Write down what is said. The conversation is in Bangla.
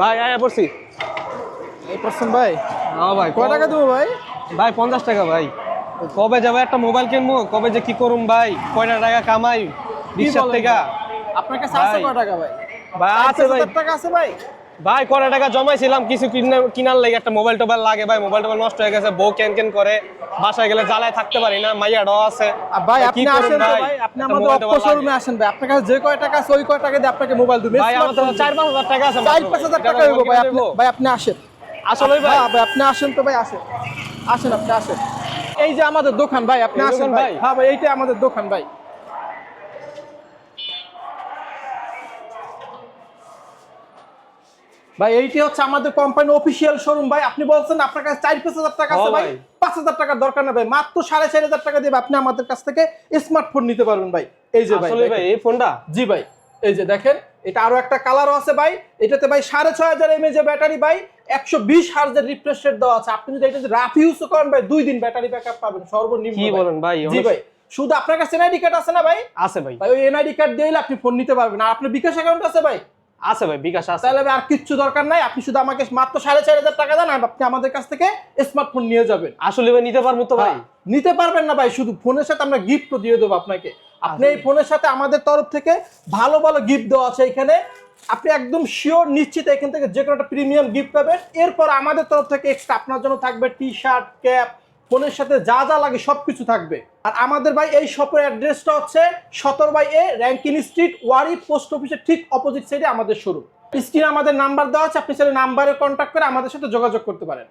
ভাই আয়া পড়ছি। এই পার্সেন্ট ভাই। হ্যাঁ ভাই। কয় টাকা দেবো ভাই? ভাই 50 টাকা ভাই। কবে যাবে একটা মোবাইল কিনবো, কবে যে কি করুম ভাই, কয়টা টাকা কামাই বিশ্বাস থেকে। আপনার কাছে আছে কয় টাকা ভাই? ভাই আছে ভাই। 4000 টাকা আছে ভাই? ভাই কয়টা টাকা জমাইছিলাম কিছু কিনার লাগে, একটা মোবাইল টোবাইল লাগে ভাই। মোবাইল টোবাইল নষ্ট হয়ে গেছে, বউ ক্যান করে, বাসায় গেলে জ্বালায় থাকতে পারি না, মাইয়া ড আছে। ভাই কি আপনি করুম আসেন তো ভাই? ভাই, আপনি একটা আমাদের মোবাইল অপ্পো টোবাইল শোরুমে আসেন ভাই। আপনার কাছে যে কয় টাকা আছে ওই কয় টাকা দিয়ে আপনাকে মোবাইল দিবে। ভাই আমার তো 4-5 হাজার টাকা আছে। 4-5 হাজার টাকা হইব ভাই। ভাই আপনি আসেন আসলে ভাই। হ্যাঁ ভাই আপনি আসেন তো ভাই, আসেন আসেন আপনি আসেন। এই যে আমাদের দোকান ভাই, আপনি এই আসেন দোকান ভাই। ভাই? হ্যাঁ ভাই এইটাই আমাদের দোকান ভাই। ভাই এইটি হচ্ছে আমাদের কোম্পানি অফিসিয়াল শোরুম ভাই। আপনি বলছেন আপনার কাছে 4-5 হাজার টাকা আছে ভাই। 5,000 টাকার দরকার না ভাই, মাত্র 4,500 টাকা দিয়ে আপনি আমাদের কাছ থেকে স্মার্টফোন নিতে পারবেন ভাই। এই যে ভাই, আসলে ভাই এই ফোনটা। জি ভাই এই যে দেখেন, এটা আরো একটা কালারও আছে ভাই। এটাতে ভাই 6,500 mAh এর ব্যাটারি ভাই, 120 হার্জের রিফ্রেশ রেট দেওয়া আছে। আপনি যদি এটা রাফ ইউজ করেন ভাই 2 দিন ব্যাটারি ব্যাকআপ পাবেন সর্বনিম্ন। কি বলেন ভাই? জি ভাই, শুধু আপনার কাছে এনআইডি কার্ড আছে না ভাই? আছে ভাই। ভাই ওই এনআইডি কার্ড দিয়েই আপনি ফোন নিতে পারবেন। আর আপনার বিকাশ অ্যাকাউন্ট আছে ভাই? আছে ভাই, বিকাশ আছে। তাহলে আর কিচ্ছু দরকার নাই, আপনি শুধু আমাকে মাত্র 4,500 টাকা দেন, আপনি আমাদের কাছ থেকে স্মার্টফোন নিয়ে যাবেন। আসলে ভাই নিতে পারবো তো ভাই? নিতে পারবেন না ভাই, শুধু ফোনের সাথে আমরা গিফট দিয়ে দেবো আপনাকে। আপনি এই ফোনের সাথে আমাদের তরফ থেকে ভালো ভালো গিফট দেওয়া আছে এখানে। আপনি একদম শিওর নিশ্চিত এখান থেকে যে কোনো একটা প্রিমিয়াম গিফট পাবেন। এরপর আমাদের তরফ থেকে এক্সট্রা আপনার জন্য থাকবে টি শার্ট, ক্যাপ, ফোনের সাথে যা যা লাগে সবকিছু থাকবে। আর আমাদের ভাই এই শপের অ্যাড্রেসটা হচ্ছে 17/A র্যাঙ্কিন স্ট্রিট, ওয়ারি পোস্ট অফিসের ঠিক অপোজিট সাইডে আমাদের শোরুম। স্ক্রিনে আমাদের নাম্বার দেওয়া আছে, আপনি চাইলে নাম্বারে কন্ট্যাক্ট করে আমাদের সাথে যোগাযোগ করতে পারেন।